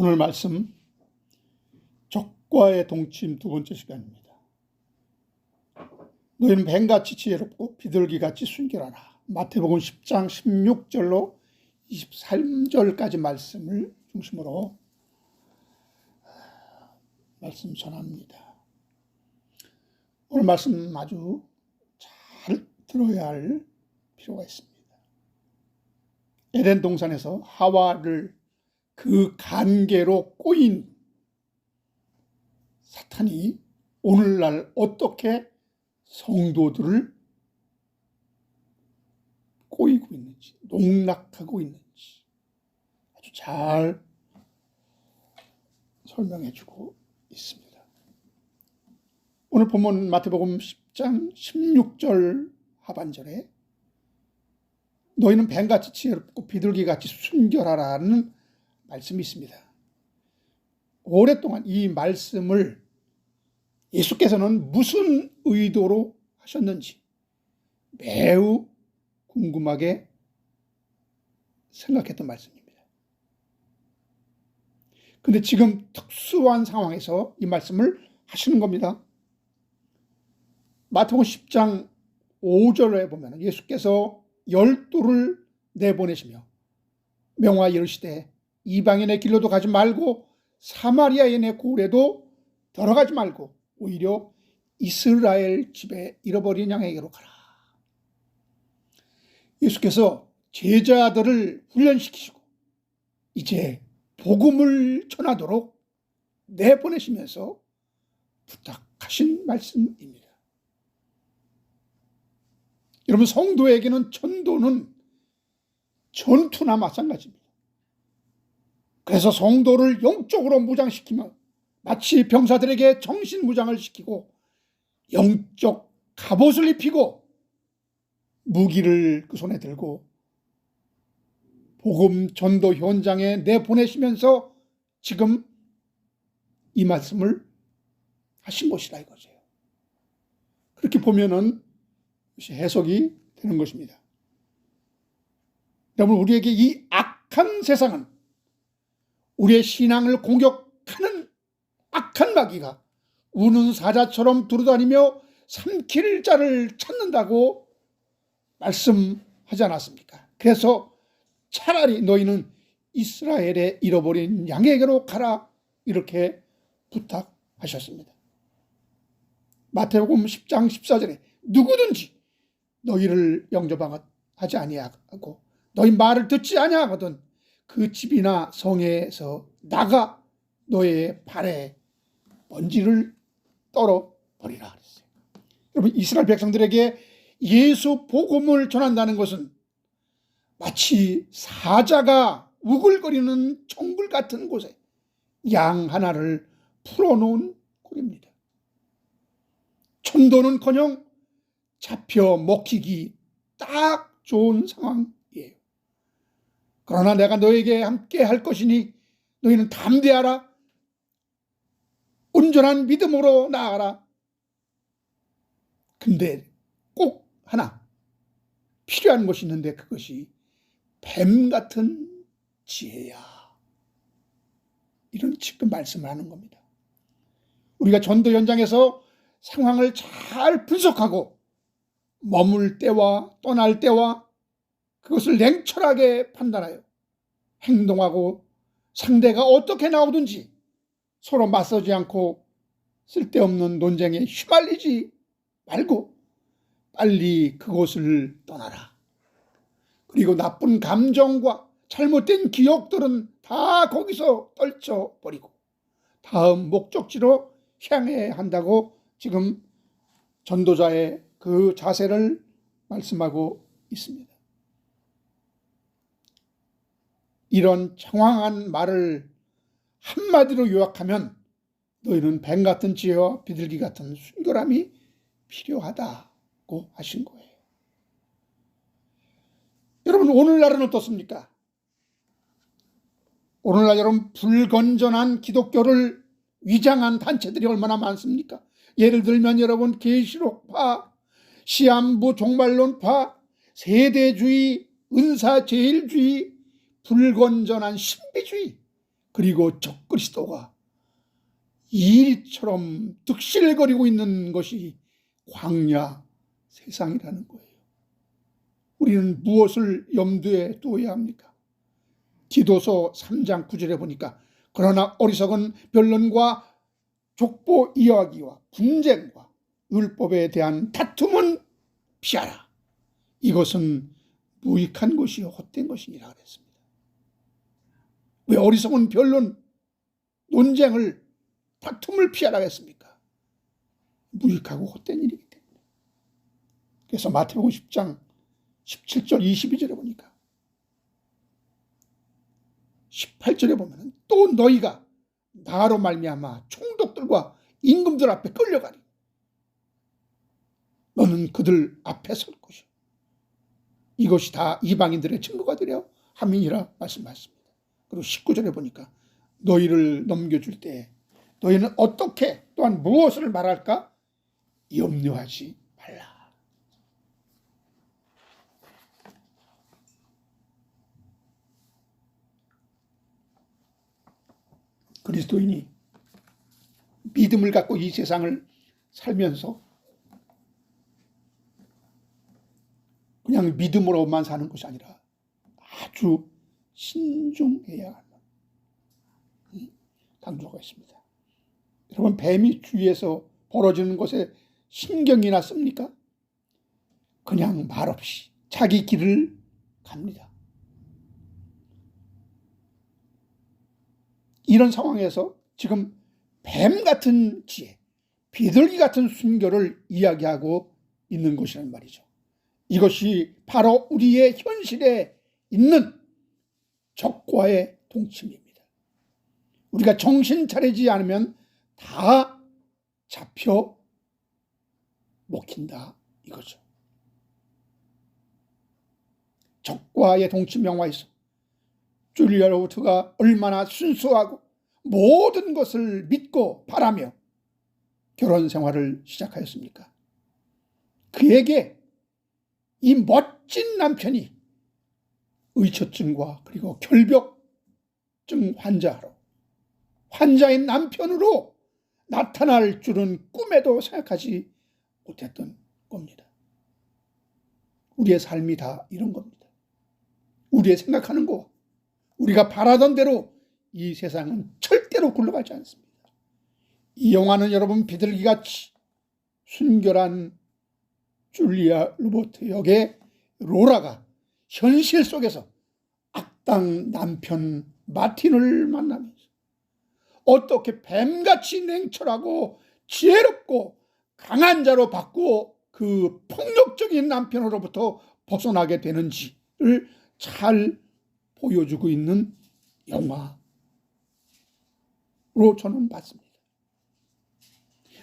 오늘 말씀 적과의 동침 두 번째 시간입니다. 너희는 뱀같이 지혜롭고 비둘기같이 순결하라. 마태복음 10장 16절로 23절까지 말씀을 중심으로 말씀 전합니다. 오늘 말씀 아주 잘 들어야 할 필요가 있습니다. 에덴 동산에서 하와를 그 관계로 꼬인 사탄이 오늘날 어떻게 성도들을 꼬이고 있는지, 농락하고 있는지 아주 잘 설명해 주고 있습니다. 오늘 본문 마태복음 10장 16절 하반절에 너희는 뱀같이 지혜롭고 비둘기같이 순결하라는 말씀이 있습니다. 오랫동안 이 말씀을 예수께서는 무슨 의도로 하셨는지 매우 궁금하게 생각했던 말씀입니다. 근데 지금 특수한 상황에서 이 말씀을 하시는 겁니다. 마태복음 10장 5절에 보면 예수께서 12를 내보내시며 명하여 이르시되 이방인의 길로도 가지 말고 사마리아인의 내 고래도 들어가지 말고 오히려 이스라엘 집에 잃어버린 양에게로 가라. 예수께서 제자들을 훈련시키시고 이제 복음을 전하도록 내보내시면서 부탁하신 말씀입니다. 여러분, 성도에게는 전도는 전투나 마찬가지입니다. 그래서 성도를 영적으로 무장시키며 마치 병사들에게 정신무장을 시키고 영적 갑옷을 입히고 무기를 그 손에 들고 복음 전도 현장에 내보내시면서 지금 이 말씀을 하신 것이라 이거죠. 그렇게 보면은 해석이 되는 것입니다. 여러분, 우리에게 이 악한 세상은 우리의 신앙을 공격하는 악한 마귀가 우는 사자처럼 두루다니며 삼킬 자를 찾는다고 말씀하지 않았습니까? 그래서 차라리 너희는 이스라엘의 잃어버린 양에게로 가라 이렇게 부탁하셨습니다. 마태복음 10장 14절에 누구든지 너희를 영접하지 아니하고 너희 말을 듣지 아니하거든 그 집이나 성에서 나가 너의 발에 먼지를 떨어버리라 그랬어요. 여러분, 이스라엘 백성들에게 예수 복음을 전한다는 것은 마치 사자가 우글거리는 정글 같은 곳에 양 하나를 풀어놓은 꼴입니다. 천도는커녕 잡혀 먹히기 딱 좋은 상황이에요. 그러나 내가 너에게 함께 할 것이니 너희는 담대하라. 온전한 믿음으로 나아가라. 근데 꼭 하나 필요한 것이 있는데 그것이 뱀 같은 지혜야. 이런 지금 말씀을 하는 겁니다. 우리가 전도 현장에서 상황을 잘 분석하고 머물 때와 떠날 때와 그것을 냉철하게 판단하여 행동하고 상대가 어떻게 나오든지 서로 맞서지 않고 쓸데없는 논쟁에 휘말리지 말고 빨리 그곳을 떠나라. 그리고 나쁜 감정과 잘못된 기억들은 다 거기서 떨쳐버리고 다음 목적지로 향해야 한다고 지금 전도자의 그 자세를 말씀하고 있습니다. 이런 청황한 말을 한마디로 요약하면 너희는 뱀 같은 지혜와 비둘기 같은 순결함이 필요하다고 하신 거예요. 여러분, 오늘날은 어떻습니까? 오늘날 여러분, 불건전한 기독교를 위장한 단체들이 얼마나 많습니까? 예를 들면 여러분, 계시록파, 시한부 종말론파, 세대주의, 은사제일주의, 불건전한 신비주의, 그리고 적그리스도가 이처럼 득실거리고 있는 것이 광야 세상이라는 거예요. 우리는 무엇을 염두에 두어야 합니까? 디도서 3장 9절에 보니까 그러나 어리석은 변론과 족보 이야기와 분쟁과 율법에 대한 다툼은 피하라. 이것은 무익한 것이요 헛된 것이니라 그랬습니다. 왜 어리석은 변론, 논쟁을, 다툼을 피하라 했습니까? 무익하고 헛된 일이기 때문에. 그래서 마태복음 10장 17절 22절에 보니까 18절에 보면 또 너희가 나로 말미암아 총독들과 임금들 앞에 끌려가리. 너는 그들 앞에 설 것이요. 이것이 다 이방인들의 증거가 되려 함이니라 말씀하셨습니다. 그리고 19절에 보니까 너희를 넘겨줄 때 너희는 어떻게 또한 무엇을 말할까? 염려하지 말라. 그리스도인이 믿음을 갖고 이 세상을 살면서 그냥 믿음으로만 사는 것이 아니라 아주 신중해야 하는 강조가 있습니다. 여러분, 뱀이 주위에서 벌어지는 것에 신경이나 씁니까? 그냥 말없이 자기 길을 갑니다. 이런 상황에서 지금 뱀 같은 지혜, 비둘기 같은 순교를 이야기하고 있는 것이란 말이죠. 이것이 바로 우리의 현실에 있는 적과의 동침입니다. 우리가 정신 차리지 않으면 다 잡혀 먹힌다 이거죠. 적과의 동침 영화에서 줄리아 로버트가 얼마나 순수하고 모든 것을 믿고 바라며 결혼 생활을 시작하였습니까? 그에게 이 멋진 남편이 의처증과 그리고 결벽증 환자인 남편으로 나타날 줄은 꿈에도 생각하지 못했던 겁니다. 우리의 삶이 다 이런 겁니다. 우리의 생각하는 거, 우리가 바라던 대로 이 세상은 절대로 굴러가지 않습니다. 이 영화는 여러분 비둘기같이 순결한 줄리아 로버트 역의 로라가 현실 속에서 악당 남편 마틴을 만나면서 어떻게 뱀같이 냉철하고 지혜롭고 강한 자로 바꾸어 그 폭력적인 남편으로부터 벗어나게 되는지를 잘 보여주고 있는 영화로 저는 봤습니다.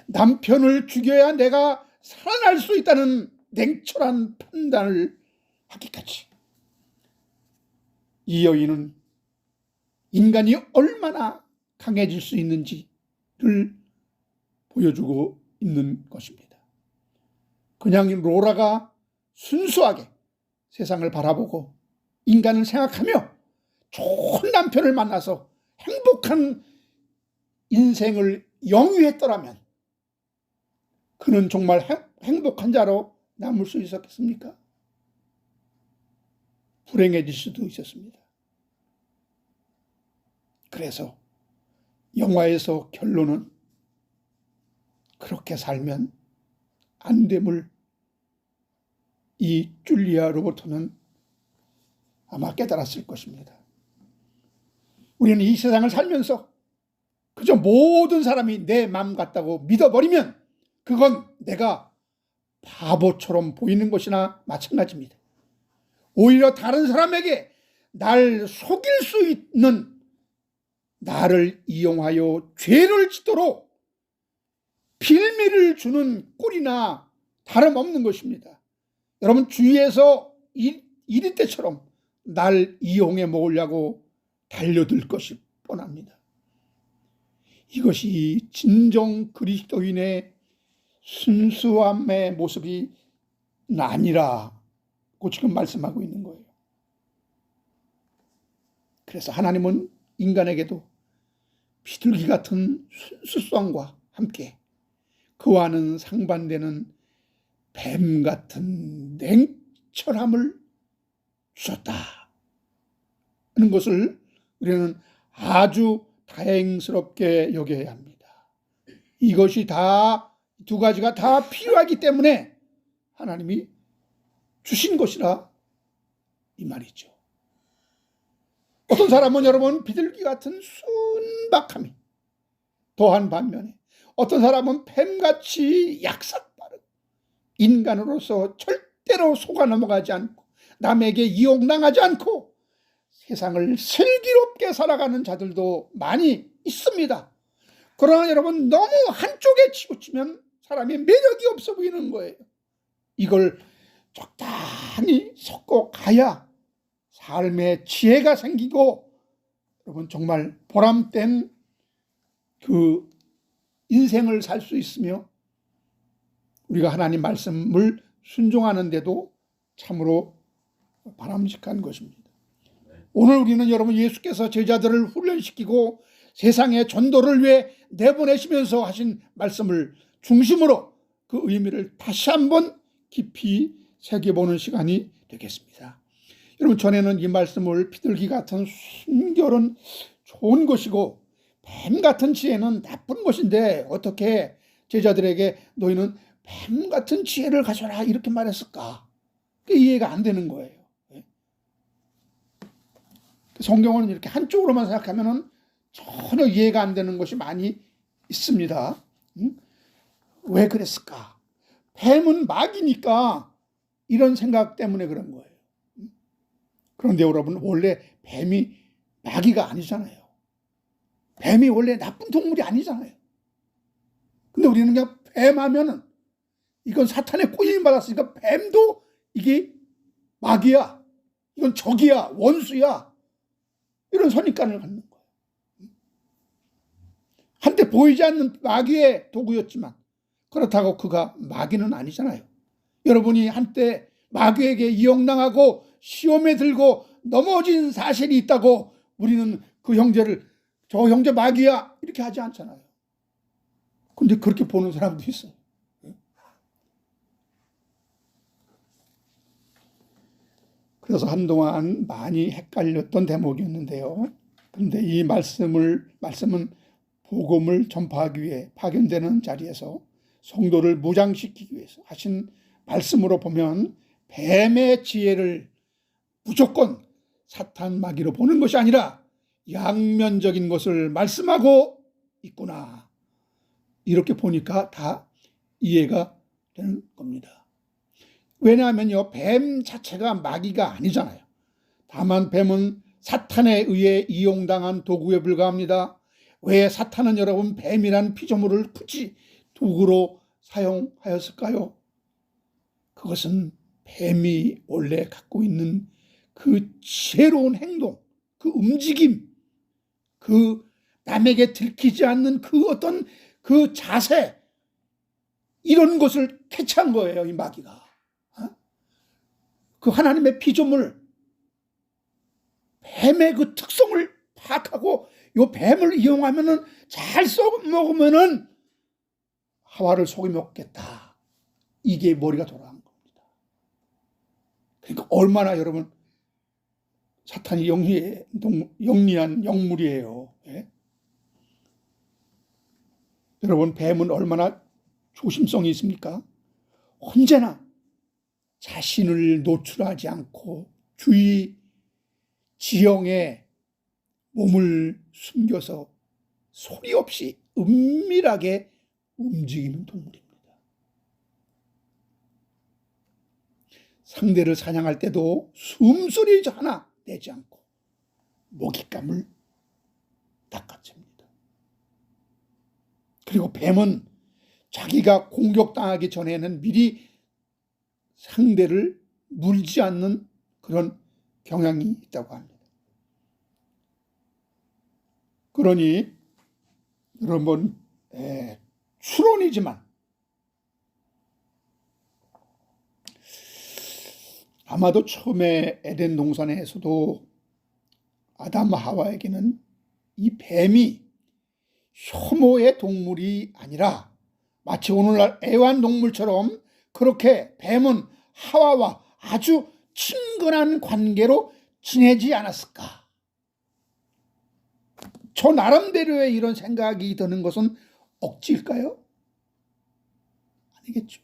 남편을 죽여야 내가 살아날 수 있다는 냉철한 판단을 하기까지 이 여인은 인간이 얼마나 강해질 수 있는지를 보여주고 있는 것입니다. 그냥 로라가 순수하게 세상을 바라보고 인간을 생각하며 좋은 남편을 만나서 행복한 인생을 영위했더라면 그는 정말 행복한 자로 남을 수 있었겠습니까? 불행해질 수도 있었습니다. 그래서 영화에서 결론은 그렇게 살면 안 됨을 이 줄리아 로버트는 아마 깨달았을 것입니다. 우리는 이 세상을 살면서 그저 모든 사람이 내 마음 같다고 믿어버리면 그건 내가 바보처럼 보이는 것이나 마찬가지입니다. 오히려 다른 사람에게 날 속일 수 있는 나를 이용하여 죄를 짓도록 빌미를 주는 꼴이나 다름없는 것입니다. 여러분 주위에서 이리 때처럼 날 이용해 먹으려고 달려들 것이 뻔합니다. 이것이 진정 그리스도인의 순수함의 모습이 아니라고 지금 말씀하고 있는 거예요. 그래서 하나님은 인간에게도 비둘기 같은 순수성과 함께 그와는 상반되는 뱀 같은 냉철함을 주셨다 하는 것을 우리는 아주 다행스럽게 여겨야 합니다. 이것이 다 두 가지가 다 필요하기 때문에 하나님이 주신 것이라 이 말이죠. 어떤 사람은 여러분 비둘기 같은 순박함이 더한 반면에 어떤 사람은 뱀같이 약삭빠른 인간으로서 절대로 속아 넘어가지 않고 남에게 이용당하지 않고 세상을 슬기롭게 살아가는 자들도 많이 있습니다. 그러나 여러분 너무 한쪽에 치우치면 사람이 매력이 없어 보이는 거예요. 이걸 적당히 섞어 가야 삶의 지혜가 생기고 여러분 정말 보람된 그 인생을 살 수 있으며 우리가 하나님 말씀을 순종하는데도 참으로 바람직한 것입니다. 오늘 우리는 여러분 예수께서 제자들을 훈련시키고 세상의 전도를 위해 내보내시면서 하신 말씀을 중심으로 그 의미를 다시 한번 깊이 새겨보는 시간이 되겠습니다. 여러분 전에는 이 말씀을 비둘기 같은 순결은 좋은 것이고 뱀 같은 지혜는 나쁜 것인데 어떻게 제자들에게 너희는 뱀 같은 지혜를 가져라 이렇게 말했을까? 그게 이해가 안 되는 거예요. 성경은 이렇게 한쪽으로만 생각하면 전혀 이해가 안 되는 것이 많이 있습니다. 왜 그랬을까? 뱀은 마귀니까 이런 생각 때문에 그런 거예요. 그런데 여러분 원래 뱀이 마귀가 아니잖아요. 뱀이 원래 나쁜 동물이 아니잖아요. 근데 우리는 그냥 뱀 하면은 이건 사탄의 꼬임을 받았으니까 뱀도 이게 마귀야, 이건 적이야, 원수야, 이런 선입관을 갖는 거예요. 한때 보이지 않는 마귀의 도구였지만 그렇다고 그가 마귀는 아니잖아요. 여러분이 한때 마귀에게 이용당하고 시험에 들고 넘어진 사실이 있다고 우리는 그 형제를 저 형제 마귀야 이렇게 하지 않잖아요. 근데 그렇게 보는 사람도 있어요. 그래서 한동안 많이 헷갈렸던 대목이었는데요. 그런데 이 말씀은 복음을 전파하기 위해 파견되는 자리에서 성도를 무장시키기 위해서 하신 말씀으로 보면 뱀의 지혜를 무조건 사탄 마귀로 보는 것이 아니라 양면적인 것을 말씀하고 있구나. 이렇게 보니까 다 이해가 되는 겁니다. 왜냐하면요, 뱀 자체가 마귀가 아니잖아요. 다만 뱀은 사탄에 의해 이용당한 도구에 불과합니다. 왜 사탄은 여러분 뱀이란 피조물을 굳이 도구로 사용하였을까요? 그것은 뱀이 원래 갖고 있는 그 지혜로운 행동, 그 움직임, 그 남에게 들키지 않는 그 어떤 그 자세, 이런 것을 캐치한 거예요, 이 마귀가. 그 하나님의 피조물, 뱀의 그 특성을 파악하고 이 뱀을 이용하면은 잘 썩먹으면은 하와를 속여 먹겠다. 이게 머리가 돌아간 겁니다. 그러니까 얼마나 여러분 사탄이 영리한 영물이에요. 예? 여러분 뱀은 얼마나 조심성이 있습니까? 언제나 자신을 노출하지 않고 주위 지형에 몸을 숨겨서 소리 없이 은밀하게 움직이는 동물입니다. 상대를 사냥할 때도 숨소리 하나 내지 않고 먹잇감을 낚아챕니다. 그리고 뱀은 자기가 공격당하기 전에는 미리 상대를 물지 않는 그런 경향이 있다고 합니다. 그러니 여러분 추론이지만 아마도 처음에 에덴 동산에서도 아담 하와에게는 이 뱀이 혐오의 동물이 아니라 마치 오늘날 애완동물처럼 그렇게 뱀은 하와와 아주 친근한 관계로 지내지 않았을까? 저 나름대로의 이런 생각이 드는 것은 억지일까요? 아니겠죠.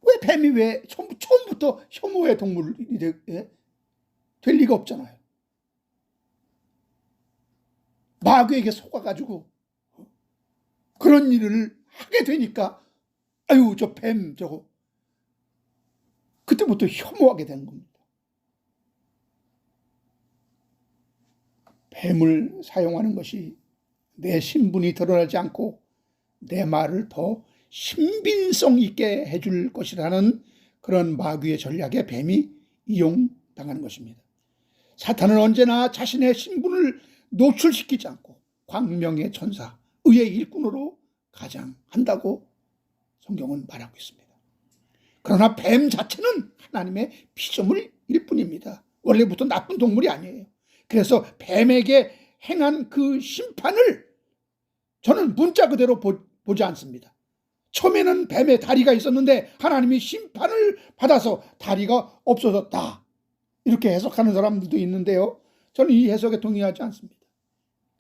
왜 뱀이 왜 처음부터 혐오의 동물이 될 리가 없잖아요. 마귀에게 속아가지고 그런 일을 하게 되니까 아유 저 뱀 저거 그때부터 혐오하게 된 겁니다. 뱀을 사용하는 것이 내 신분이 드러나지 않고 내 말을 더 신빙성 있게 해줄 것이라는 그런 마귀의 전략에 뱀이 이용당하는 것입니다. 사탄은 언제나 자신의 신분을 노출시키지 않고 광명의 천사, 의의 일꾼으로 가장한다고 성경은 말하고 있습니다. 그러나 뱀 자체는 하나님의 피조물일 뿐입니다. 원래부터 나쁜 동물이 아니에요. 그래서 뱀에게 행한 그 심판을 저는 문자 그대로 보지 않습니다. 처음에는 뱀의 다리가 있었는데 하나님이 심판을 받아서 다리가 없어졌다. 이렇게 해석하는 사람들도 있는데요. 저는 이 해석에 동의하지 않습니다.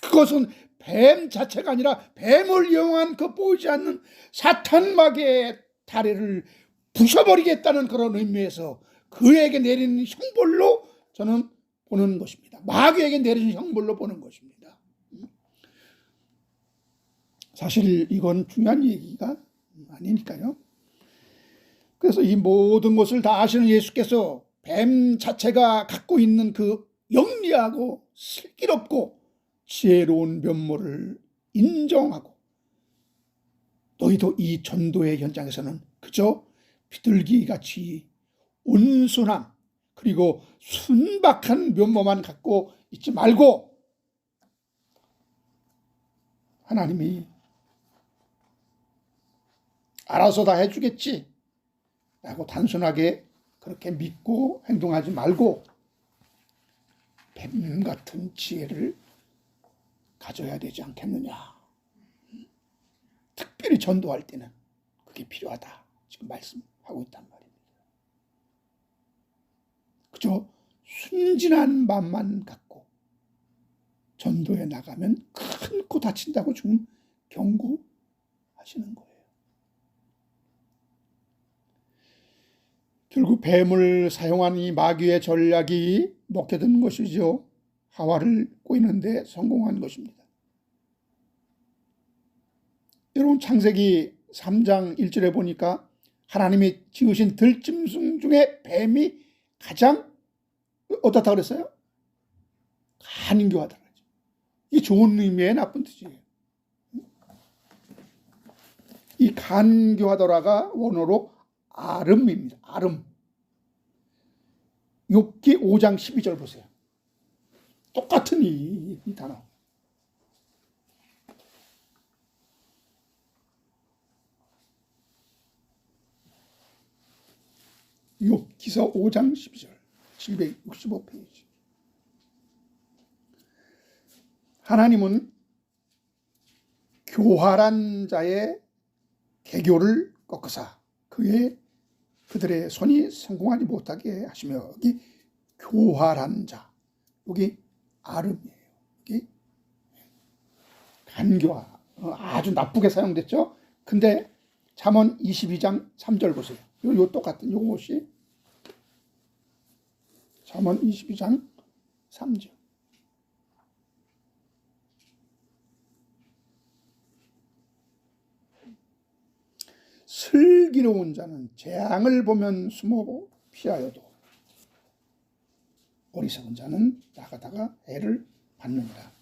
그것은 뱀 자체가 아니라 뱀을 이용한 그 보이지 않는 사탄 마귀의 다리를 부셔버리겠다는 그런 의미에서 그에게 내리는 형벌로 저는 보는 것입니다. 마귀에게 내리는 형벌로 보는 것입니다. 사실 이건 중요한 얘기가 아니니까요. 그래서 이 모든 것을 다 아시는 예수께서 뱀 자체가 갖고 있는 그 영리하고 슬기롭고 지혜로운 면모를 인정하고 너희도 이 전도의 현장에서는 그저 비둘기같이 온순함 그리고 순박한 면모만 갖고 있지 말고 하나님이 알아서 다 해주겠지 라고 단순하게 그렇게 믿고 행동하지 말고 뱀 같은 지혜를 가져야 되지 않겠느냐. 특별히 전도할 때는 그게 필요하다. 지금 말씀하고 있단 말입니다. 그저 순진한 마음만 갖고 전도에 나가면 큰 코 다친다고 지금 경고하시는 거예요. 결국 뱀을 사용한 이 마귀의 전략이 먹혀든 것이죠. 하와를 꼬이는데 성공한 것입니다. 여러분 창세기 3장 1절에 보니까 하나님이 지으신 들짐승 중에 뱀이 가장 어떻다 그랬어요? 간교하다. 이 좋은 의미의 나쁜 뜻이에요. 이 간교하더라가 원어로 아름입니다. 아름. 욥기 5장 12절 보세요. 똑같은 이 단어. 욥기서 5장 12절 765페이지. 하나님은 교활한 자의 개교를 꺾으사 그들의 손이 성공하지 못하게 하시며 여기 교활한 자 여기 아름이에요. 여기 간교화 아주 나쁘게 사용됐죠. 근데 잠언 22장 3절 보세요. 요 똑같은 요것이 잠언 22장 3절. 슬기로운 자는 재앙을 보면 숨어 피하여도 어리석은 자는 나가다가 해를 받느니라.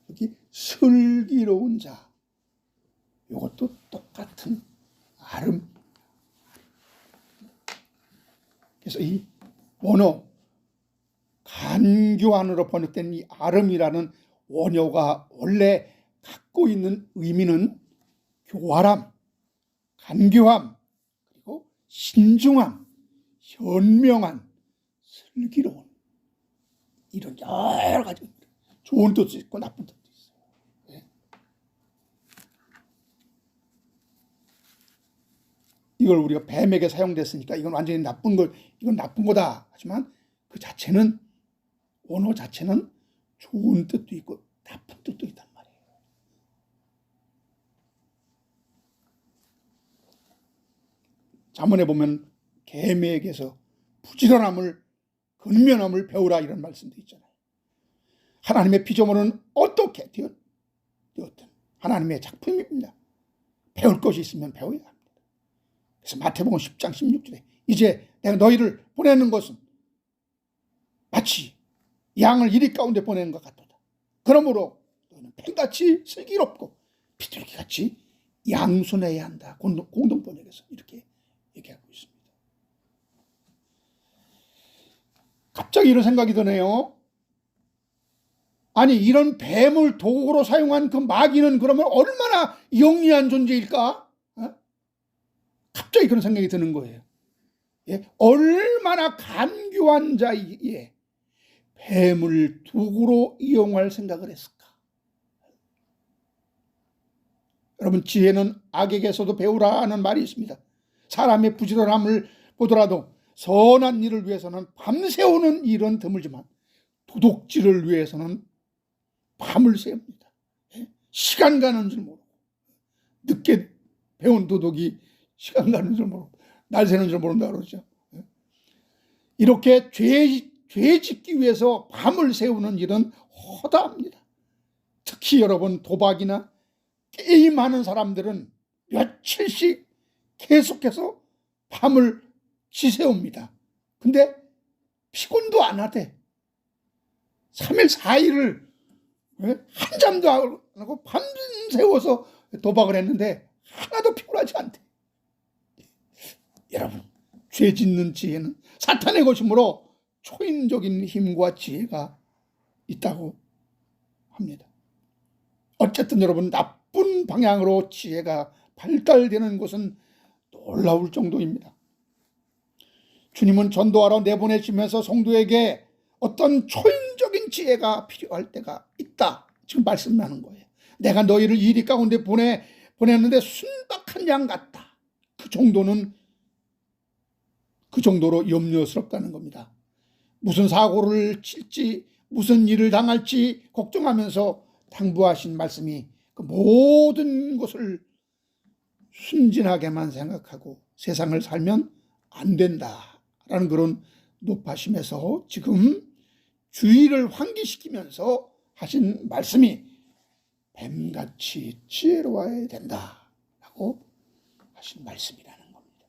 여기 슬기로운 자 이것도 똑같은 아름. 그래서 이 원어 간교안으로 번역된 이 아름이라는 원어가 원래 갖고 있는 의미는 교활함, 간교함, 그리고 신중함, 현명한, 슬기로운 이런 여러 가지 좋은 뜻도 있고 나쁜 뜻도 있어요. 이걸 우리가 뱀에게 사용됐으니까 이건 완전히 이건 나쁜 거다. 하지만 그 자체는, 언어 자체는 좋은 뜻도 있고 나쁜 뜻도 있단 말이에요. 잠언에 보면 계매에게서 부지런함을, 근면함을 배우라 이런 말씀도 있잖아요. 하나님의 피조물은 어떻게 되었든 하나님의 작품입니다. 배울 것이 있으면 배워야 합니다. 그래서 마태복음 10장 16절에 이제 내가 너희를 보내는 것은 마치 양을 이리 가운데 보내는 것 같도다. 그러므로 너희는 뱀같이 슬기롭고 비둘기같이 양손해야 한다. 공동번역에서 이렇게 얘기하고 있습니다. 갑자기 이런 생각이 드네요. 아니, 이런 뱀을 도구로 사용한 그 마귀는 그러면 얼마나 영리한 존재일까? 갑자기 그런 생각이 드는 거예요. 예? 얼마나 간교한 자이기에 뱀을 도구로 이용할 생각을 했을까? 여러분, 지혜는 악에게서도 배우라 하는 말이 있습니다. 사람의 부지런함을 보더라도 선한 일을 위해서는 밤새우는 일은 드물지만 도둑질을 위해서는 밤을 새웁니다. 시간 가는 줄 모르고, 늦게 배운 도둑이 시간 가는 줄 모르고 날 새는 줄 모른다 그러죠. 이렇게 죄 짓기 위해서 밤을 새우는 일은 허다합니다. 특히 여러분, 도박이나 게임하는 사람들은 며칠씩 계속해서 밤을 지새웁니다. 근데 피곤도 안 하대. 3일 4일을 한잠도 안 하고 밤새워서 도박을 했는데 하나도 피곤하지 않대. 여러분, 죄 짓는 지혜는 사탄의 것이므로 초인적인 힘과 지혜가 있다고 합니다. 어쨌든 여러분, 나쁜 방향으로 지혜가 발달되는 것은 놀라울 정도입니다. 주님은 전도하러 내보내시면서 성도에게 어떤 초인적인 지혜가 필요할 때가 있다, 지금 말씀나는 거예요. 내가 너희를 이리 가운데 보냈는데 순박한 양 같다. 그 정도로 염려스럽다는 겁니다. 무슨 사고를 칠지, 무슨 일을 당할지 걱정하면서 당부하신 말씀이 그 모든 것을 순진하게만 생각하고 세상을 살면 안 된다라는 그런 높아심에서 지금 주의를 환기시키면서 하신 말씀이 뱀같이 지혜로워야 된다라고 하신 말씀이라는 겁니다.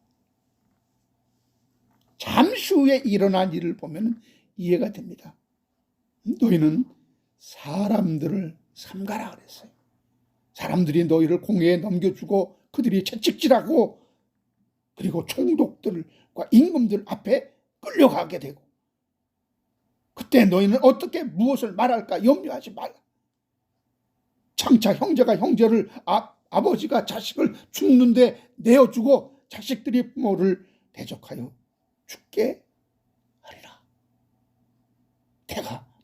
잠시 후에 일어난 일을 보면 이해가 됩니다. 너희는 사람들을 삼가라 그랬어요. 사람들이 너희를 공회에 넘겨주고 그들이 채찍질하고 그리고 총독들과 임금들 앞에 끌려가게 되고, 그때 너희는 어떻게 무엇을 말할까 염려하지 말라. 장차 형제가 형제를, 아버지가 자식을 죽는데 내어주고 자식들이 부모를 대적하여 죽게 하리라.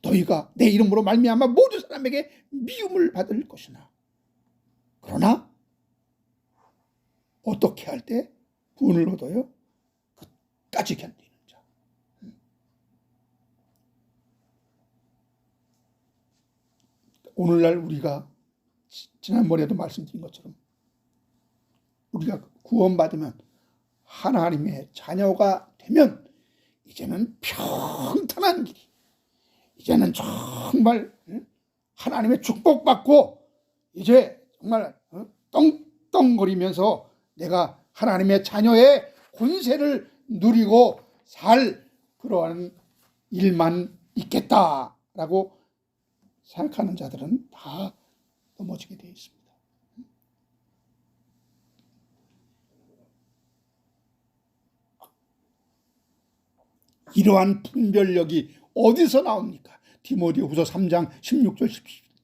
너희가 내 이름으로 말미암아 모든 사람에게 미움을 받을 것이나, 그러나 어떻게 할 때 구원을 얻어요? 끝까지 견디는 자. 오늘날 우리가 지난번에도 말씀드린 것처럼 우리가 구원받으면, 하나님의 자녀가 되면 이제는 평탄한 길이, 이제는 정말 하나님의 축복받고 이제 정말 떵떵거리면서 내가 하나님의 자녀의 권세를 누리고 살 그러한 일만 있겠다라고 생각하는 자들은 다 넘어지게 되어 있습니다. 이러한 분별력이 어디서 나옵니까? 디모데후서 3장 16절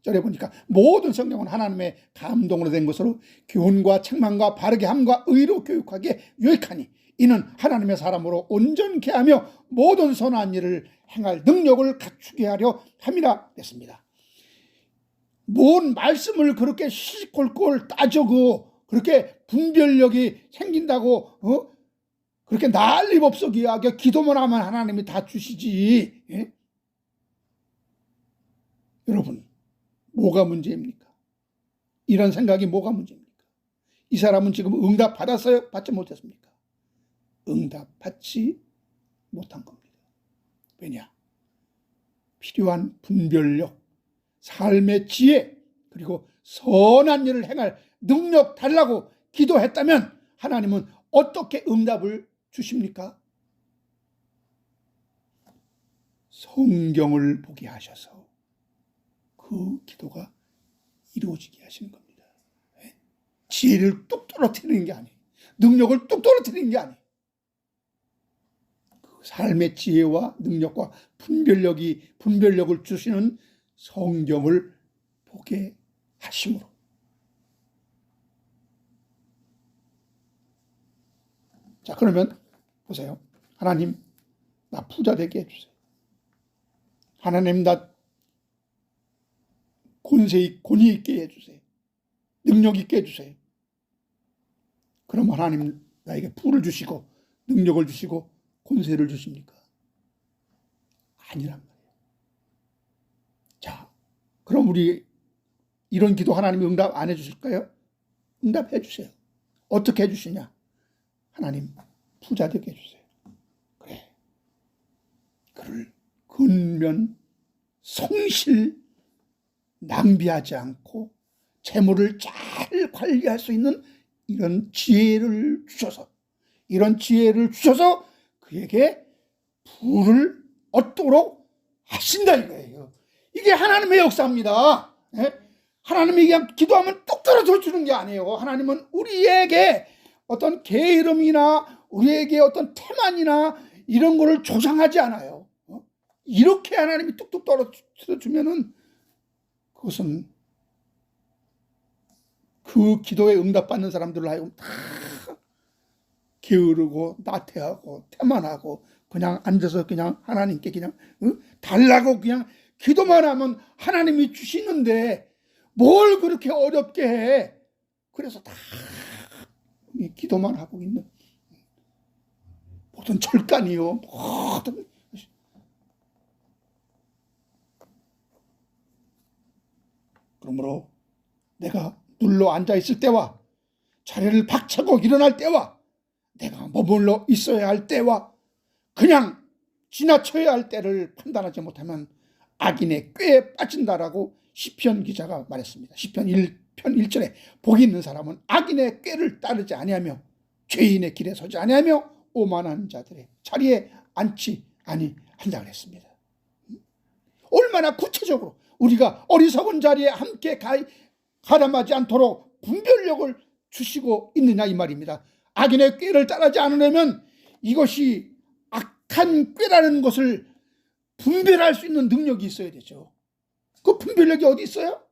17절에 보니까 모든 성경은 하나님의 감동으로 된 것으로 교훈과 책망과 바르게 함과 의로 교육하기에 유익하니 이는 하나님의 사람으로 온전케 하며 모든 선한 일을 행할 능력을 갖추게 하려 함이라 했습니다. 뭔 말씀을 그렇게 시시콜콜 따져고 그렇게 분별력이 생긴다고 그렇게 난리법석이야. 기도만 하면 하나님이 다 주시지. 예? 여러분, 뭐가 문제입니까? 이런 생각이 뭐가 문제입니까? 이 사람은 지금 응답 받았어요? 받지 못했습니까? 응답 받지 못한 겁니다. 왜냐? 필요한 분별력, 삶의 지혜, 그리고 선한 일을 행할 능력 달라고 기도했다면 하나님은 어떻게 응답을 주십니까? 성경을 보게 하셔서 그 기도가 이루어지게 하시는 겁니다. 지혜를 뚝 떨어뜨리는 게 아니에요. 능력을 뚝 떨어뜨리는 게 아니에요. 그 삶의 지혜와 능력과 분별력을 주시는 성경을 보게 하심으로. 자, 그러면 보세요. 하나님, 나 부자 되게 해주세요. 하나님, 나 권위 있게 해주세요. 능력 있게 해주세요. 그럼 하나님 나에게 부를 주시고 능력을 주시고 권세를 주십니까? 아니란 말이에요. 자, 그럼 우리 이런 기도 하나님이 응답 안 해주실까요? 응답해 주세요. 어떻게 해주시냐? 하나님, 부자 되게 해주세요. 그래. 그를 근면 성실 낭비하지 않고 재물을 잘 관리할 수 있는 이런 지혜를 주셔서 그에게 부를 얻도록 하신다 이거예요. 이게 하나님의 역사입니다. 하나님이 그냥 기도하면 뚝 떨어져 주는 게 아니에요. 하나님은 우리에게 어떤 게으름이나 우리에게 어떤 태만이나 이런 거를 조장하지 않아요. 이렇게 하나님이 뚝뚝 떨어져 주면은 그것은 그 기도에 응답받는 사람들을 하여금 다 게으르고 나태하고 태만하고 그냥 앉아서 그냥 하나님께 그냥 달라고 그냥 기도만 하면 하나님이 주시는데 뭘 그렇게 어렵게 해. 그래서 다 기도만 하고 있는 모든 절간이요. 모든 그러므로 내가 눌러 앉아있을 때와 자리를 박차고 일어날 때와 내가 머물러 있어야 할 때와 그냥 지나쳐야 할 때를 판단하지 못하면 악인의 꾀에 빠진다라고 시편 기자가 말했습니다. 시편 1편 1절에 복이 있는 사람은 악인의 꾀를 따르지 아니하며 죄인의 길에 서지 아니하며 오만한 자들의 자리에 앉지 아니한다 그랬습니다. 얼마나 구체적으로 우리가 어리석은 자리에 함께 가담하지 않도록 분별력을 주시고 있느냐 이 말입니다. 악인의 꾀를 따르지 않으려면 이것이 악한 꾀라는 것을 분별할 수 있는 능력이 있어야 되죠. 그 분별력이 어디 있어요?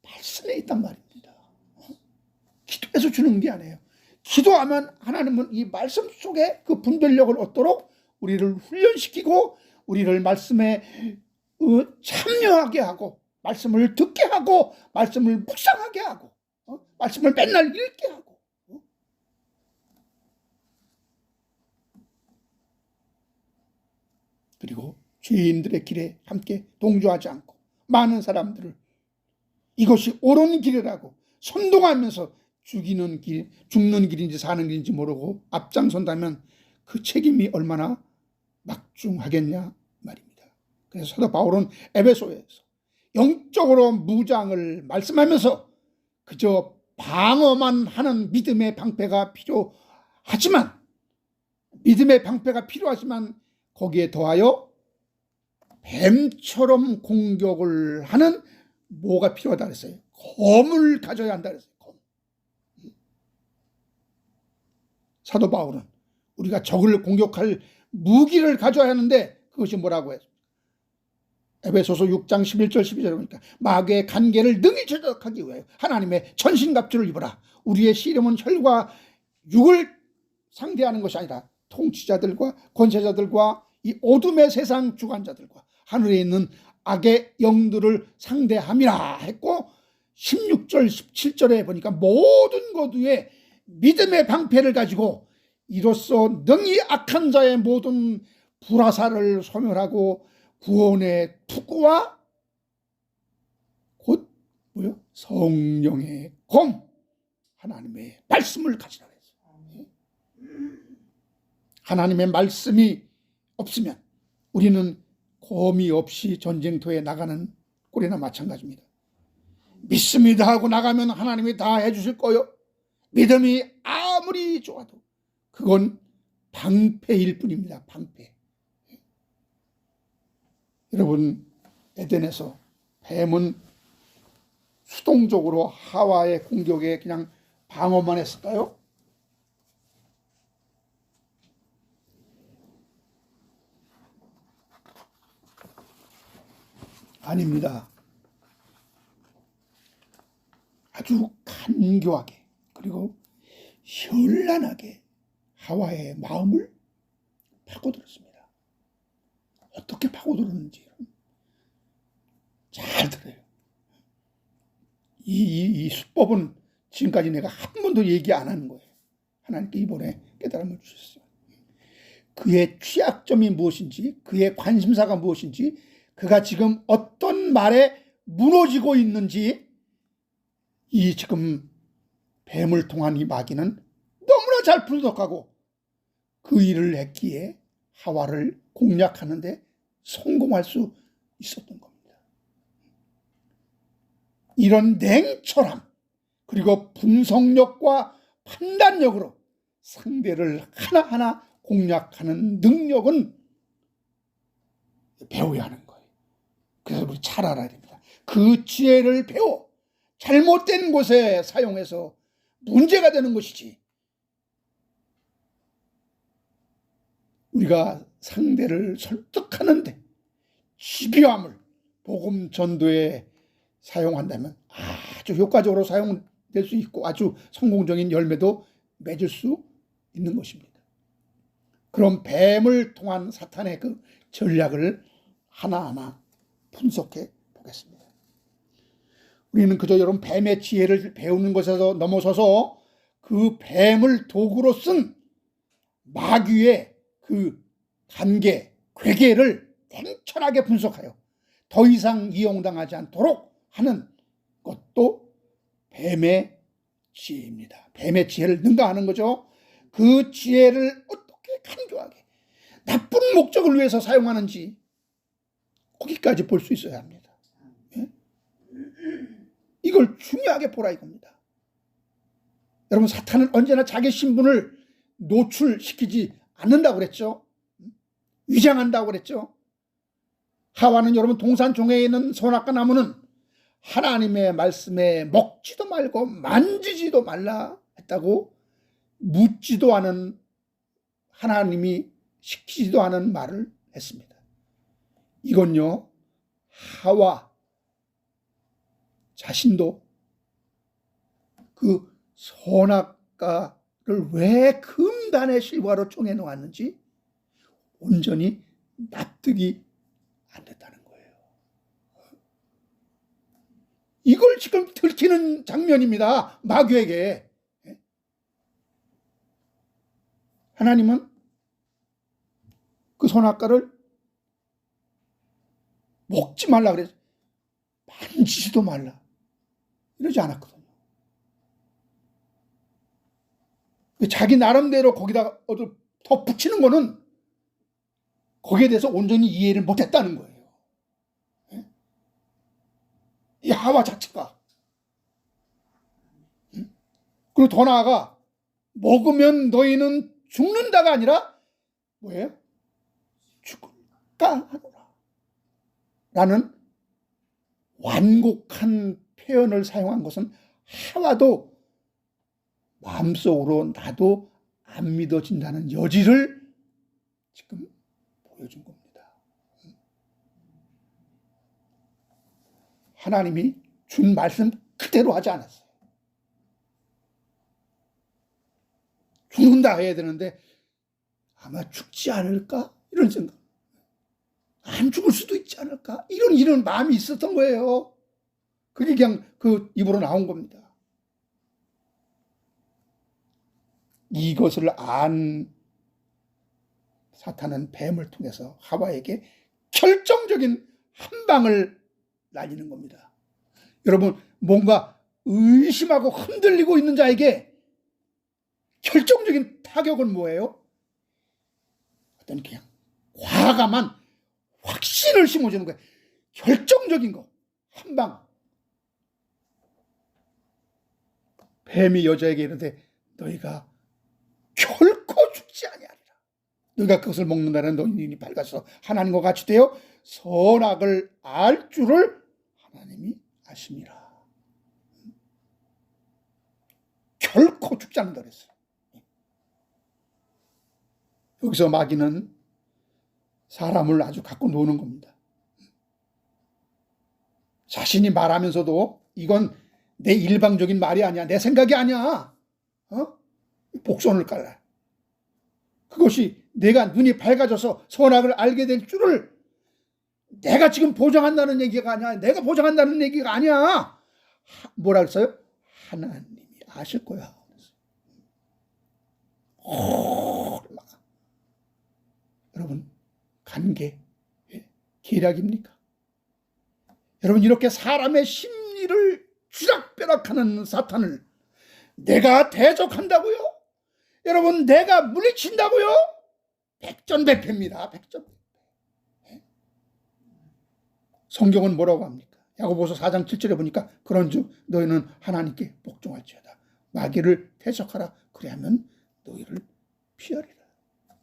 말씀에 있단 말입니다. 기도해서 주는 게 아니에요. 기도하면 하나님은 이 말씀 속에 그 분별력을 얻도록 우리를 훈련시키고 우리를 말씀에 참여하게 하고 말씀을 듣게 하고 말씀을 묵상하게 하고 말씀을 맨날 읽게 하고 그리고 죄인들의 길에 함께 동조하지 않고 많은 사람들을 이것이 옳은 길이라고 선동하면서 죽는 길인지 사는 길인지 모르고 앞장선다면 그 책임이 얼마나 막중하겠냐 말입니다. 그래서 사도 바울은 에베소에서 영적으로 무장을 말씀하면서 그저 방어만 하는 믿음의 방패가 필요하지만 거기에 더하여 뱀처럼 공격을 하는 뭐가 필요하다 그랬어요? 검을 가져야 한다 그랬어요. 검. 사도 바울은 우리가 적을 공격할 무기를 가져야 하는데 그것이 뭐라고 해요? 에베소서 6장 11절 12절에 보니까 마귀의 간계를 능히 저격하기 위하여 하나님의 전신갑주를 입어라. 우리의 씨름은 혈과 육을 상대하는 것이 아니라 통치자들과 권세자들과 이 어둠의 세상 주관자들과 하늘에 있는 악의 영들을 상대함이라 했고 16절 17절에 보니까 모든 것 위에 믿음의 방패를 가지고 이로써 능히 악한 자의 모든 불화살을 소멸하고 구원의 투구와 곧 뭐요? 성령의 검, 하나님의 말씀을 가지라 했어요. 하나님의 말씀이 없으면 우리는 검이 없이 전쟁터에 나가는 꼴이나 마찬가지입니다. 믿습니다 하고 나가면 하나님이 다 해주실 거요. 믿음이 아무리 좋아도 그건 방패일 뿐입니다. 방패. 여러분, 에덴에서 뱀은 수동적으로 하와의 공격에 그냥 방어만 했을까요? 아닙니다. 아주 간교하게 그리고 현란하게 하와의 마음을 파고들었습니다. 어떻게 파고들었는지 잘 들어요. 이 수법은 지금까지 내가 한 번도 얘기 안 하는 거예요. 하나님께 이번에 깨달음을 주셨어요. 그의 취약점이 무엇인지, 그의 관심사가 무엇인지, 그가 지금 어떤 말에 무너지고 있는지, 이 지금 뱀을 통한 이 마귀는 너무나 잘 분석하고 그 일을 했기에 하와를 공략하는데 성공할 수 있었던 겁니다. 이런 냉철함 그리고 분석력과 판단력으로 상대를 하나하나 공략하는 능력은 배워야 하는 거예요. 그래서 우리 잘 알아야 됩니다. 그 지혜를 배워 잘못된 곳에 사용해서 문제가 되는 것이지, 우리가 상대를 설득하는데 집요함을 복음 전도에 사용한다면 아주 효과적으로 사용될 수 있고 아주 성공적인 열매도 맺을 수 있는 것입니다. 그럼 뱀을 통한 사탄의 그 전략을 하나하나 분석해 보겠습니다. 우리는 그저 여러분 뱀의 지혜를 배우는 것에서 넘어서서 그 뱀을 도구로 쓴 마귀의 그 단계, 괴계를 냉철하게 분석하여 더 이상 이용당하지 않도록 하는 것도 뱀의 지혜입니다. 뱀의 지혜를 능가하는 거죠. 그 지혜를 어떻게 간교하게 나쁜 목적을 위해서 사용하는지 거기까지 볼 수 있어야 합니다. 네? 이걸 중요하게 보라 이겁니다. 여러분, 사탄은 언제나 자기 신분을 노출시키지 않는다고 그랬죠. 위장한다고 그랬죠. 하와는 여러분 동산종에 있는 선악과 나무는 하나님의 말씀에 먹지도 말고 만지지도 말라 했다고 묻지도 않은, 하나님이 시키지도 않은 말을 했습니다. 이건요, 하와 자신도 그 선악과를 왜 금단의 실과로 쪼개 놓았는지 온전히 납득이 안 됐다는 거예요. 이걸 지금 들키는 장면입니다. 마귀에게. 하나님은 그 선악과를 먹지 말라 그래서 만지지도 말라 이러지 않았거든요. 자기 나름대로 거기다가 더 붙이는 거는 거기에 대해서 온전히 이해를 못했다는 거예요. 이 하와 자체가. 그리고 더 나아가 먹으면 너희는 죽는다가 아니라 뭐예요? 죽을까 하노라 라는 완곡한 표현을 사용한 것은 하와도 마음속으로 나도 안 믿어진다는 여지를 지금 보여준 겁니다. 하나님이 준 말씀 그대로 하지 않았어요. 죽는다 해야 되는데 아마 죽지 않을까? 이런 생각. 안 죽을 수도 있지 않을까? 이런 마음이 있었던 거예요. 그게 그냥 그 입으로 나온 겁니다. 이것을 안 사탄은 뱀을 통해서 하와에게 결정적인 한 방을 날리는 겁니다. 여러분, 뭔가 의심하고 흔들리고 있는 자에게 결정적인 타격은 뭐예요? 어떤 그냥 과감한 확신을 심어주는 거예요. 결정적인 거, 한 방. 뱀이 여자에게 이르되 너희가 결코 죽지 아니하리라. 너희가 그것을 먹는다는 너희 눈이 밝아서 하나님과 같이 되어 선악을 알 줄을 하나님이 아심이라. 결코 죽지 않는다 그랬어요. 여기서 마귀는 사람을 아주 갖고 노는 겁니다. 자신이 말하면서도 이건 내 일방적인 말이 아니야. 내 생각이 아니야. 복선을 깔라. 그것이 내가 눈이 밝아져서 선악을 알게 될 줄을 내가 지금 보장한다는 얘기가 아니야. 내가 보장한다는 얘기가 아니야. 뭐라 그랬어요? 하나님이 아실 거야. 여러분, 관계 계략입니까? 여러분, 이렇게 사람의 심리를 쥐락펴락하는 사탄을 내가 대적한다고요? 여러분, 내가 물리친다고요? 백전백패입니다. 백전백패. 성경은 뭐라고 합니까? 야고보서 4장 7절에 보니까 그런즉 너희는 하나님께 복종할지어다. 마귀를 대적하라. 그리하면 너희를 피하리라.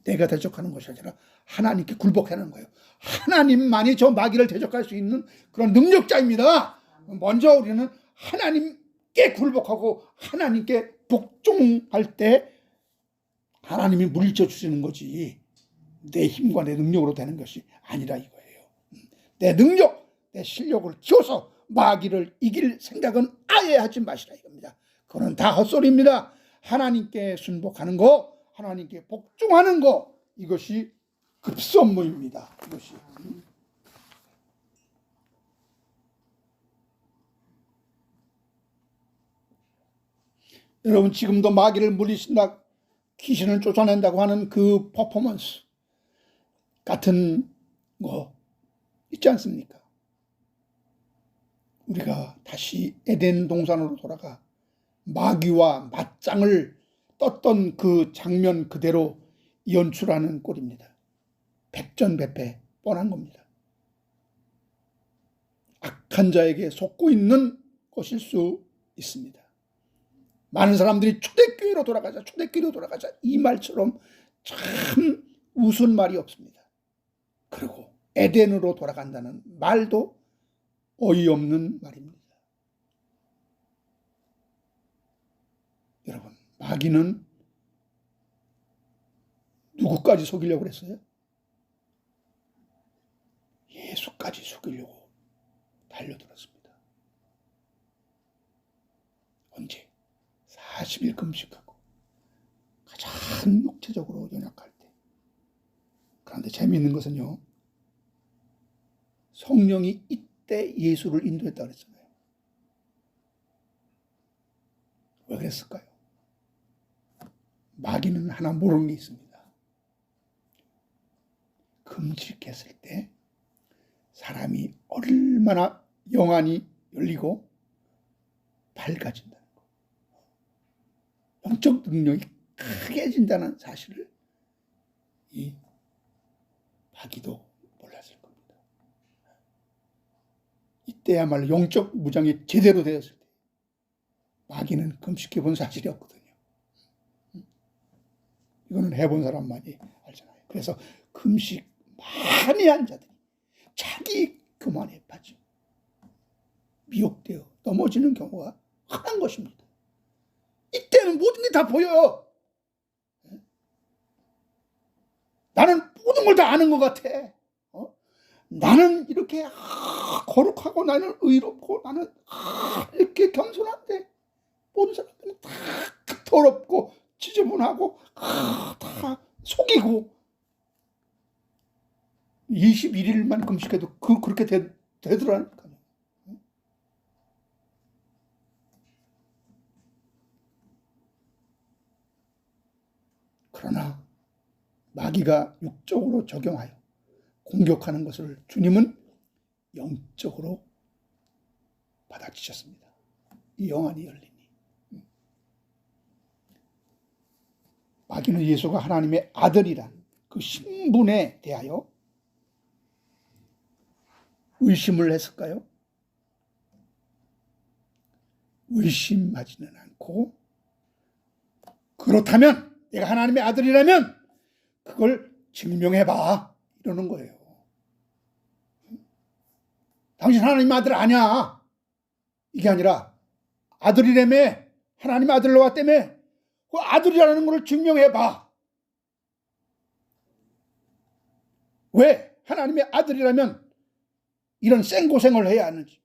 내가 대적하는 것이 아니라 하나님께 굴복하는 거예요. 하나님만이 저 마귀를 대적할 수 있는 그런 능력자입니다. 먼저 우리는 하나님께 굴복하고 하나님께 복종할 때 하나님이 물리쳐 주시는 거지 내 힘과 내 능력으로 되는 것이 아니라 이거예요. 내 능력, 내 실력을 키워서 마귀를 이길 생각은 아예 하지 마시라 이겁니다. 그거는 다 헛소리입니다. 하나님께 순복하는 거, 하나님께 복종하는 거, 이것이 급선무입니다. 이것이. 여러분, 지금도 마귀를 물리친다, 귀신을 쫓아낸다고 하는 그 퍼포먼스 같은 거 있지 않습니까? 우리가 다시 에덴 동산으로 돌아가 마귀와 맞짱을 떴던 그 장면 그대로 연출하는 꼴입니다. 백전백패 뻔한 겁니다. 악한 자에게 속고 있는 것일 수 있습니다. 많은 사람들이 초대교회로 돌아가자, 초대교회로 돌아가자 이 말처럼 참 우스운 말이 없습니다. 그리고 에덴으로 돌아간다는 말도 어이없는 말입니다. 여러분, 마귀는 누구까지 속이려고 그랬어요? 예수까지 속이려고 달려들었습니다. 언제? 40일 금식하고 가장 육체적으로 연약할 때. 그런데 재미있는 것은요, 성령이 이때 예수를 인도했다고 그랬잖아요. 왜 그랬을까요? 마귀는 하나 모르는 게 있습니다. 금식했을 때 사람이 얼마나 영안이 열리고 밝아진다는 거, 영적 능력이 크게진다는 사실을 이 마귀도 몰랐을 겁니다. 이때야말로 영적 무장이 제대로 되었을 때 마귀는 금식해 본 사실이 없거든요. 이거는 해본 사람만이 알잖아요. 그래서 금식 많이 한 자들이 자기 교만에 빠져 미혹되어 넘어지는 경우가 흔한 것입니다. 이때는 모든 게 다 보여요. 나는 모든 걸 다 아는 것 같아. 나는 이렇게 거룩하고 나는 의롭고 나는 이렇게 겸손한데 모든 사람들은 다 더럽고 지저분하고 다 속이고 21일만 금식해도 그렇게 되더라니까요. 그러나 마귀가 육적으로 적용하여 공격하는 것을 주님은 영적으로 받아치셨습니다. 이 영안이 열리니. 마귀는 예수가 하나님의 아들이란 그 신분에 대하여 의심을 했을까요? 의심하지는 않고, 그렇다면 내가 하나님의 아들이라면 그걸 증명해봐 이러는 거예요. 당신 하나님 아들 아니야. 이게 아니라 아들이라며, 하나님의 아들로 왔다며, 그 아들이라는 걸 증명해봐. 왜 하나님의 아들이라면 이런 생고생을 해야 하는지.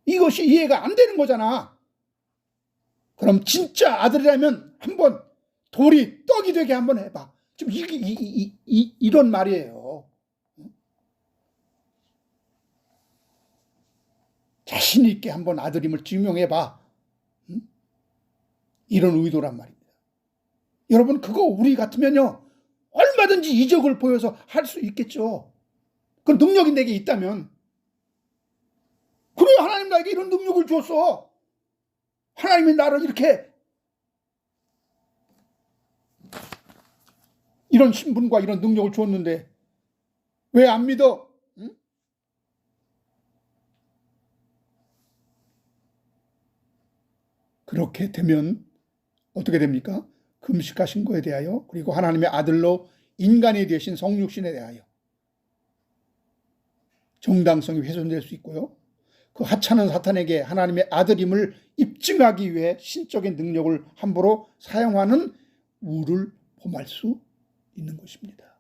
이것이 이해가 안 되는 거잖아. 그럼 진짜 아들이라면 한번 돌이 떡이 되게 한번 해봐. 지금 이런 말이에요. 자신 있게 한번 아들임을 증명해봐. 이런 의도란 말입니다. 여러분, 그거 우리 같으면요, 얼마든지 이적을 보여서 할 수 있겠죠. 그 능력이 내게 있다면. 그래, 하나님 나에게 이런 능력을 줬어. 하나님이 나를 이렇게 이런 신분과 이런 능력을 줬는데 왜 안 믿어? 응? 그렇게 되면 어떻게 됩니까? 금식하신 거에 대하여, 그리고 하나님의 아들로 인간이 되신 성육신에 대하여 정당성이 훼손될 수 있고요. 그 하찮은 사탄에게 하나님의 아들임을 입증하기 위해 신적인 능력을 함부로 사용하는 우를 범할 수 있는 것입니다.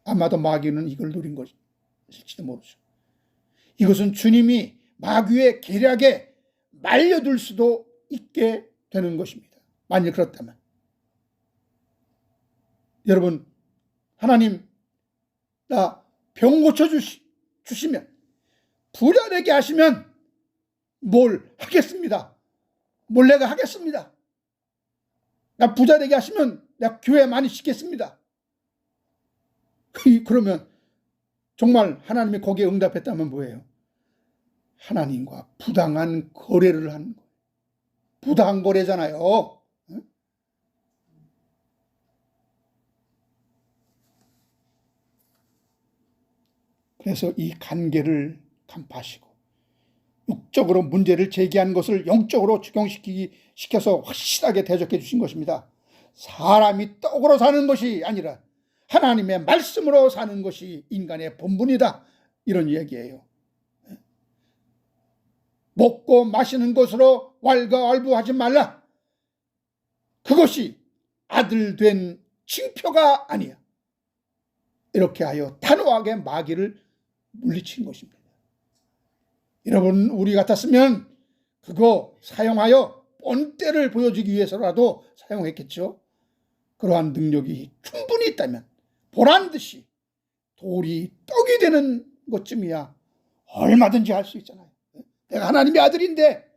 아마도 마귀는 이걸 노린 것일지도 모르죠. 이것은 주님이 마귀의 계략에 말려들 수도 있게 되는 것입니다. 만일 그렇다면. 여러분, 하나님 나 병 고쳐주시면, 부자 되게 하시면 뭘 하겠습니다. 뭘 내가 하겠습니다. 나 부자 되게 하시면 내가 교회 많이 시켰습니다. 그러면 정말 하나님이 거기에 응답했다면 뭐예요? 하나님과 부당한 거래를 하는 거예요. 부당한 거래잖아요. 그래서 이 관계를 간파하시고 육적으로 문제를 제기한 것을 영적으로 적용시켜서 확실하게 대적해 주신 것입니다. 사람이 떡으로 사는 것이 아니라 하나님의 말씀으로 사는 것이 인간의 본분이다. 이런 얘기예요. 먹고 마시는 것으로 왈가왈부하지 말라. 그것이 아들 된 징표가 아니야. 이렇게 하여 단호하게 마귀를 물리친 것입니다. 여러분, 우리 같았으면 그거 사용하여 본때를 보여주기 위해서라도 사용했겠죠. 그러한 능력이 충분히 있다면 보란듯이 돌이 떡이 되는 것쯤이야 얼마든지 할 수 있잖아요. 내가 하나님의 아들인데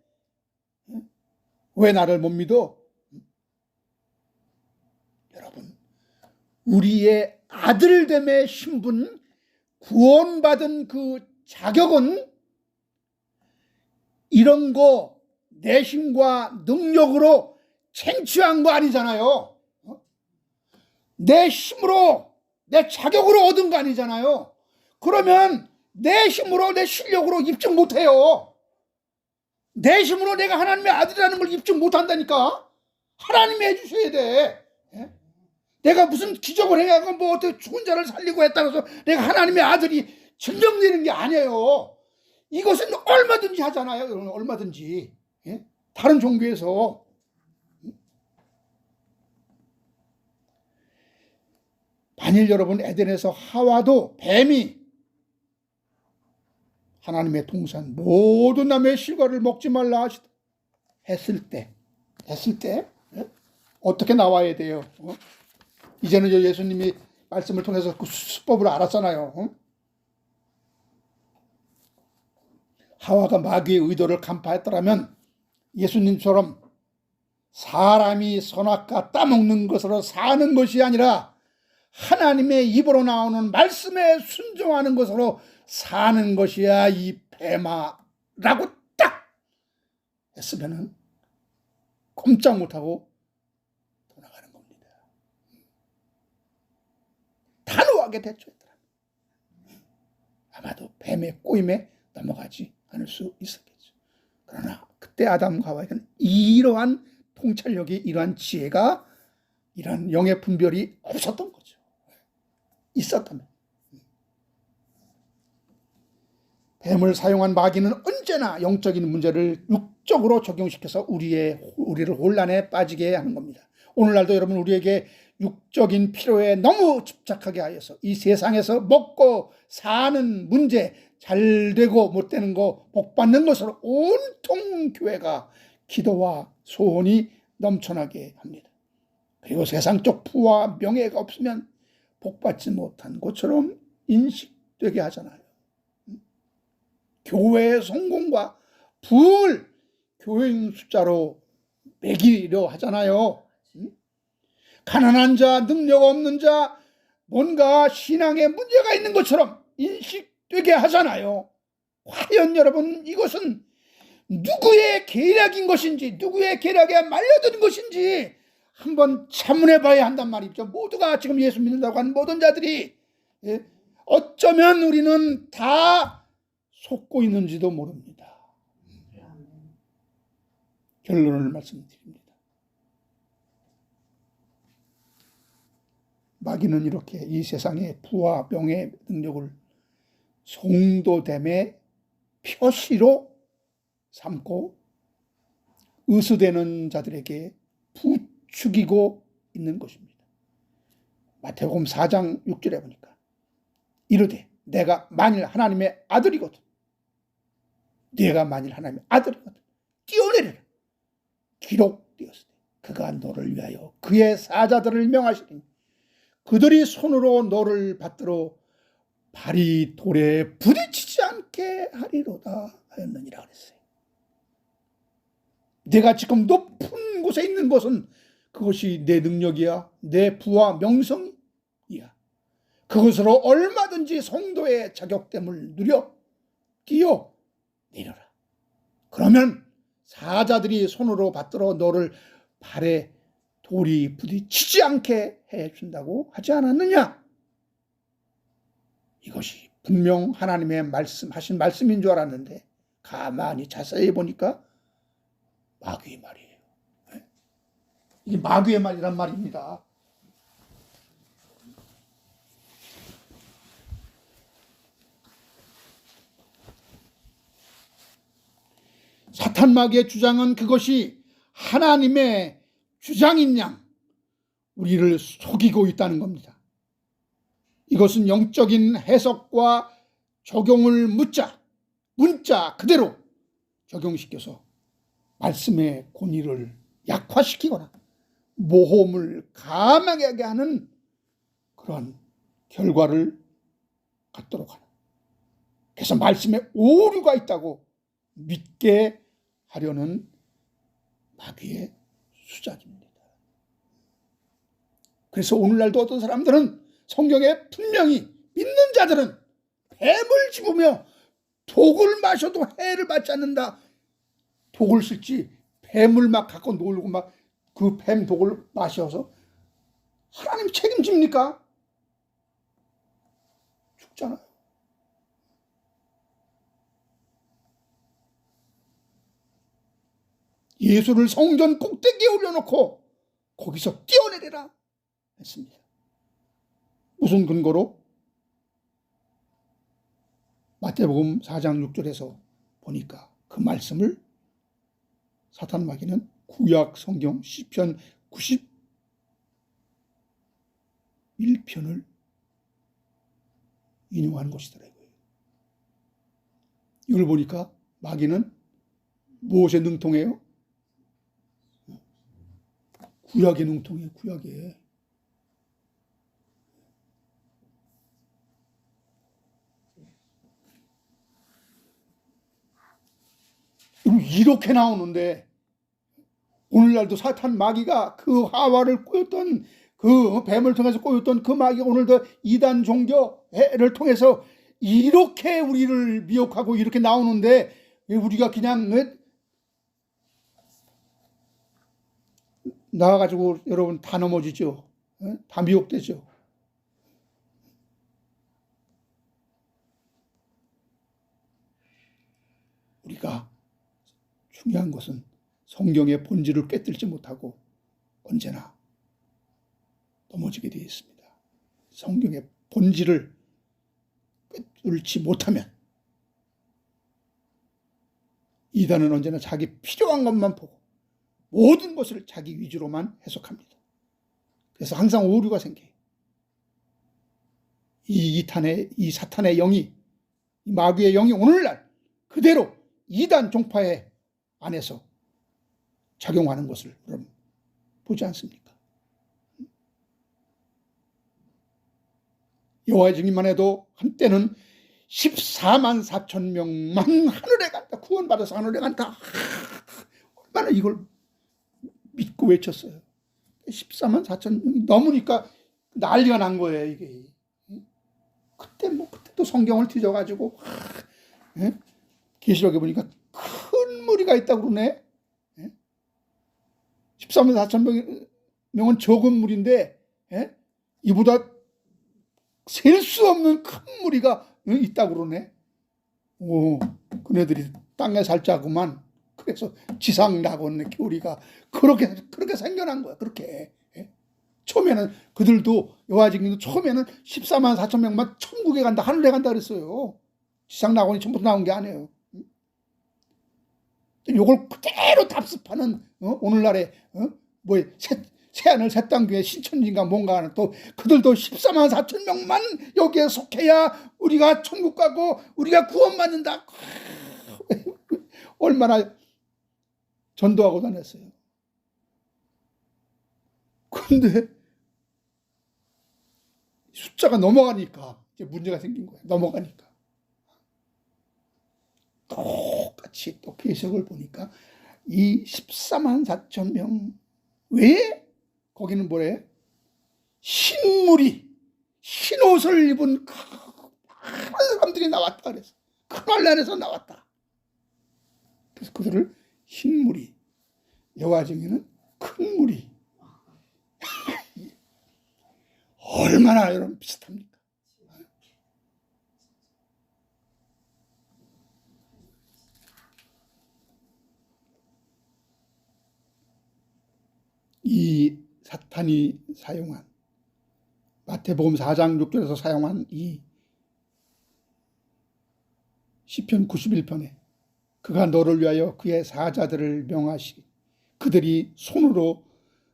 왜 나를 못 믿어? 여러분, 우리의 아들됨의 신분, 구원받은 그 자격은 이런 거 내 힘과 능력으로 쟁취한 거 아니잖아요. 내 힘으로, 내 자격으로 얻은 거 아니잖아요. 그러면 내 힘으로, 내 실력으로 입증 못해요. 내 힘으로 내가 하나님의 아들이라는 걸 입증 못한다니까. 하나님이 해주셔야 돼. 내가 무슨 기적을 해야 뭐 어떻게 죽은 자를 살리고 했다고 해서 내가 하나님의 아들이 증명되는 게 아니에요. 이것은 얼마든지 하잖아요. 얼마든지. 다른 종교에서. 만일 여러분 에덴에서 하와도 뱀이 하나님의 통산 모든 나무의 실과를 먹지 말라 했을 때 어떻게 나와야 돼요? 이제는 예수님이 말씀을 통해서 그 수법을 알았잖아요. 하와가 마귀의 의도를 간파했더라면 예수님처럼 사람이 선악과 따먹는 것으로 사는 것이 아니라 하나님의 입으로 나오는 말씀에 순종하는 것으로 사는 것이야 이 뱀아라고 딱 했으면은 꼼짝 못하고 돌아가는 겁니다. 단호하게 대처했더라. 아마도 뱀의 꼬임에 넘어가지 않을 수 있었겠죠. 그러나 그때 아담과 하와에는 이러한 통찰력이, 이러한 지혜가, 이러한 영의 분별이 없었던 거죠. 있었다면. 뱀을 사용한 마귀는 언제나 영적인 문제를 육적으로 적용시켜서 우리를 혼란에 빠지게 하는 겁니다. 오늘날도 여러분, 우리에게 육적인 필요에 너무 집착하게 하여서 이 세상에서 먹고 사는 문제, 잘 되고 못 되는 거, 복 받는 것으로 온통 교회가 기도와 소원이 넘쳐나게 합니다. 그리고 세상적 부와 명예가 없으면 복받지 못한 것처럼 인식되게 하잖아요. 교회의 성공과 부를 교인 숫자로 매기려 하잖아요. 가난한 자, 능력 없는 자, 뭔가 신앙에 문제가 있는 것처럼 인식되게 하잖아요. 과연 여러분, 이것은 누구의 계략인 것인지, 누구의 계략에 말려드는 것인지 한번 자문해 봐야 한단 말이죠. 모두가 지금 예수 믿는다고 하는 모든 자들이 어쩌면 우리는 다 속고 있는지도 모릅니다. 결론을 말씀드립니다. 마귀는 이렇게 이 세상의 부와 명예, 능력을 성도됨의 표시로 삼고 의수되는 자들에게 부추기고 있는 것입니다. 마태복음 4장 6절에 보니까 이르되 내가 만일 하나님의 아들이거든, 내가 만일 하나님의 아들이거든 뛰어내려라. 기록되었으되 그가 너를 위하여 그의 사자들을 명하시리니 그들이 손으로 너를 받들어 발이 돌에 부딪히지 않게 하리로다 하였느니라 그랬어요. 내가 지금 높은 곳에 있는 것은 그것이 내 능력이야, 내 부와 명성이야. 그것으로 얼마든지 성도의 자격됨을 누려 뛰어내려라. 그러면 사자들이 손으로 받들어 너를 발에 돌이 부딪히지 않게 해준다고 하지 않았느냐? 이것이 분명 하나님의 말씀하신 말씀인 줄 알았는데 가만히 자세히 보니까 마귀의 말이에요. 이게 마귀의 말이란 말입니다. 사탄 마귀의 주장은 그것이 하나님의 주장인 양 우리를 속이고 있다는 겁니다. 이것은 영적인 해석과 적용을 문자 그대로 적용시켜서 말씀의 권위를 약화시키거나 모험을 감하게 하는 그런 결과를 갖도록 하는, 그래서 말씀에 오류가 있다고 믿게 하려는 마귀의 수작입니다. 그래서 오늘날도 어떤 사람들은 성경에 분명히 믿는 자들은 뱀을 집으며 독을 마셔도 해를 받지 않는다. 독을 쓸지 뱀을 막 갖고 놀고 막 그 뱀 독을 마셔서 하나님 책임집니까? 죽잖아요. 예수를 성전 꼭대기에 올려놓고 거기서 뛰어내리라 했습니다. 무슨 근거로? 마태복음 4장 6절에서 보니까 그 말씀을 사탄 마귀는 구약 성경 시편 91편을 인용한 것이더라고요. 이걸 보니까 마귀는 무엇에 능통해요? 구약에 능통해요. 구약에. 이렇게 나오는데 오늘날도 사탄 마귀가 그 하와를 꼬였던, 그 뱀을 통해서 꼬였던 그 마귀가 오늘도 이단 종교를 통해서 이렇게 우리를 미혹하고 이렇게 나오는데, 우리가 그냥 나와가지고 여러분 다 넘어지죠. 다 미혹되죠. 우리가 중요한 것은 성경의 본질을 꿰뚫지 못하고 언제나 넘어지게 되어 있습니다. 성경의 본질을 꿰뚫지 못하면 이단은 언제나 자기 필요한 것만 보고 모든 것을 자기 위주로만 해석합니다. 그래서 항상 오류가 생겨요. 이 사탄의 영이, 이 마귀의 영이 오늘날 그대로 이단 종파의 안에서 작용하는 것을 여러분 보지 않습니까? 여호와의 증인만 해도 한때는 14만 4천 명만 하늘에 간다, 구원받아서 하늘에 간다, 얼마나 이걸 믿고 외쳤어요. 14만 4천 명이 넘으니까 난리가 난 거예요, 이게. 그때도 성경을 뒤져가지고 계시록에 보니까 큰 무리가 있다고 그러네. 14만 4천 명은 적은 무리인데 이보다 셀 수 없는 큰 무리가 있다고 그러네. 오, 그네들이 땅에 살자구만. 그래서 지상 낙원 교리가 그렇게 생겨난 거야. 그렇게. 처음에는 그들도, 여호와 증인도 처음에는 14만 4천 명만 천국에 간다, 하늘에 간다 그랬어요. 지상 낙원이 처음부터 나온 게 아니에요. 요걸 그대로 답습하는 오늘날의 새하늘 새땅 교회 신천지인가 뭔가 하는, 또 그들도 14만 4천 명만 여기에 속해야 우리가 천국 가고 우리가 구원받는다. 얼마나 전도하고 다녔어요. 그런데 숫자가 넘어가니까 이제 문제가 생긴 거예요. 넘어가니까 똑같이 또 계시록을 보니까 이 14만 4천 명 외에 거기는 뭐래? 흰무리, 흰옷을 입은 많은 사람들이 나왔다 그래서 그날 안에서 나왔다. 그래서 그들을 흰무리, 여호와 증인은 큰 무리. 얼마나 여러분 비슷합니까? 이 사탄이 사용한, 마태복음 4장 6절에서 사용한 이 시편 91편에 그가 너를 위하여 그의 사자들을 명하시, 그들이 손으로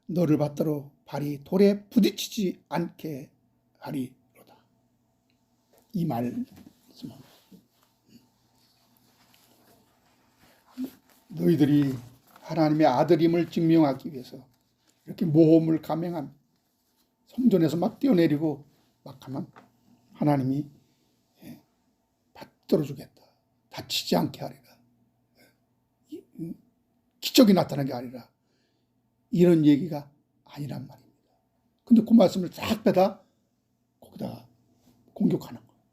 너를 받들어 발이 돌에 부딪히지 않게 하리로다. 이 말씀은 너희들이 하나님의 아들임을 증명하기 위해서 이렇게 모험을 감행한 성전에서 막 뛰어내리고 막 하면 하나님이 받들어 주겠다, 다치지 않게 하리라, 기적이 나타나게 하리라, 이런 얘기가 아니란 말입니다. 근데 그 말씀을 싹 빼다 거기다 공격하는 거예요.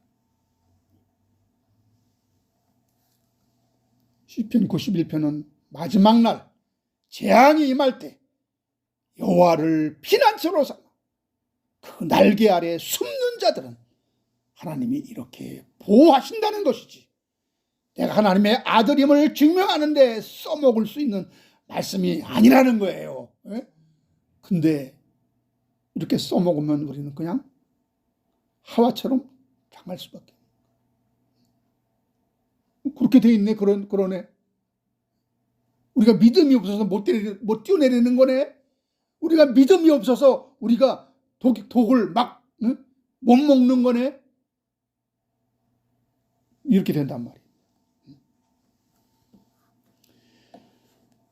시편 91편은 마지막 날 재앙이 임할 때 여호와를 피난처로 삼아 그 날개 아래 숨는 자들은 하나님이 이렇게 보호하신다는 것이지, 내가 하나님의 아들임을 증명하는데 써먹을 수 있는 말씀이 아니라는 거예요. 근데 이렇게 써먹으면 우리는 그냥 하와처럼 당할 수밖에. 그렇게 돼 있네. 그러네. 우리가 믿음이 없어서 못 뛰어내리는 거네. 우리가 믿음이 없어서 우리가 독을 막 못 먹는 거네. 이렇게 된단 말이에요.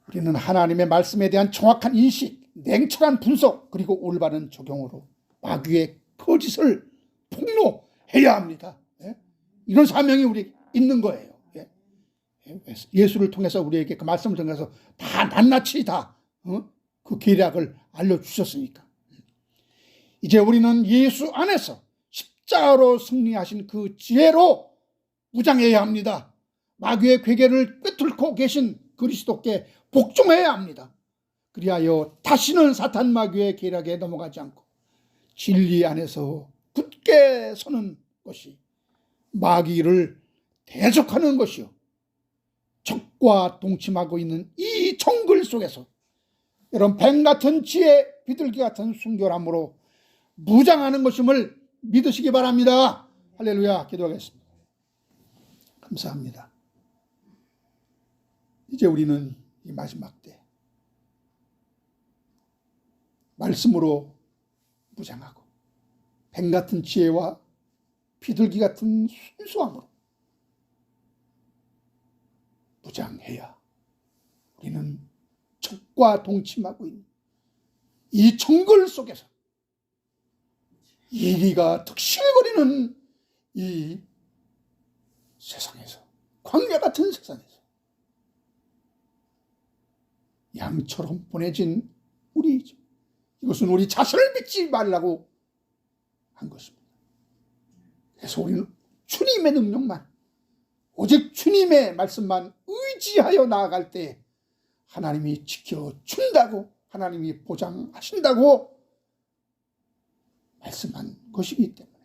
우리는 하나님의 말씀에 대한 정확한 인식, 냉철한 분석, 그리고 올바른 적용으로 마귀의 거짓을 폭로해야 합니다. 이런 사명이 우리 있는 거예요. 예수를 통해서 우리에게 그 말씀을 통해서 다 낱낱이 다 그 계략을 알려주셨으니까. 이제 우리는 예수 안에서 십자가로 승리하신 그 지혜로 무장해야 합니다. 마귀의 괴계를 꿰뚫고 계신 그리스도께 복종해야 합니다. 그리하여 다시는 사탄 마귀의 계략에 넘어가지 않고 진리 안에서 굳게 서는 것이 마귀를 대적하는 것이요, 적과 동침하고 있는 이 정글 속에서 여러분 뱀같은 지혜, 비둘기 같은 순결함으로 무장하는 것임을 믿으시기 바랍니다. 할렐루야. 기도하겠습니다. 감사합니다. 이제 우리는 이 마지막 때 말씀으로 무장하고 뱀같은 지혜와 비둘기 같은 순수함으로 무장해야 우리는 적과 동침하고 있는 이 정글 속에서 이리가 득실거리는 이 세상에서, 광야 같은 세상에서 양처럼 보내진 우리, 이것은 우리 자신을 믿지 말라고 한 것입니다. 그래서 우리는 주님의 능력만, 오직 주님의 말씀만 의지하여 나아갈 때 하나님이 지켜준다고, 하나님이 보장하신다고 말씀한 것이기 때문에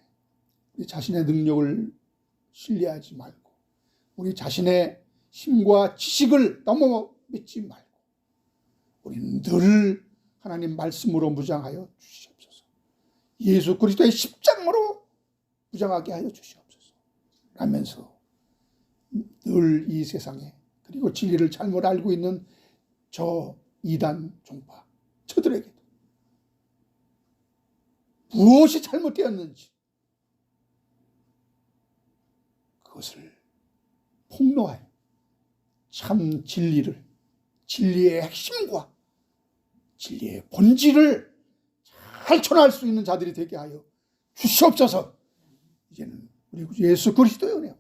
우리 자신의 능력을 신뢰하지 말고 우리 자신의 힘과 지식을 너무 믿지 말고 우리는 늘 하나님 말씀으로 무장하여 주시옵소서. 예수 그리스도의 십장으로 무장하게 하여 주시옵소서 라면서 늘 이 세상에, 그리고 진리를 잘못 알고 있는 저 이단 종파 저들에게도 무엇이 잘못되었는지 그것을 폭로하여 참 진리를, 진리의 핵심과 진리의 본질을 잘 전할 수 있는 자들이 되게 하여 주시옵소서. 이제는 우리 예수 그리스도의 은혜와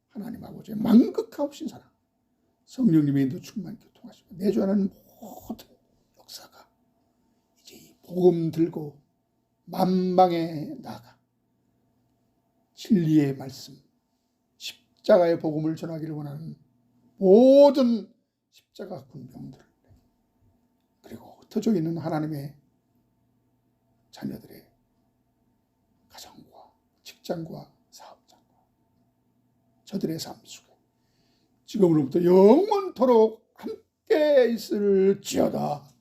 하나님 아버지의 만극하옵신 사랑, 성령님의 인도 충만 교통하시고 내주하는 모든 역사가 이제 이 복음 들고 만방에 나가 진리의 말씀, 십자가의 복음을 전하기를 원하는 모든 십자가 군병들, 그리고 흩어져 있는 하나님의 자녀들의 가정과 직장과 사업장과 저들의 삶 속에 지금으로부터 영원토록 함께 있을지어다.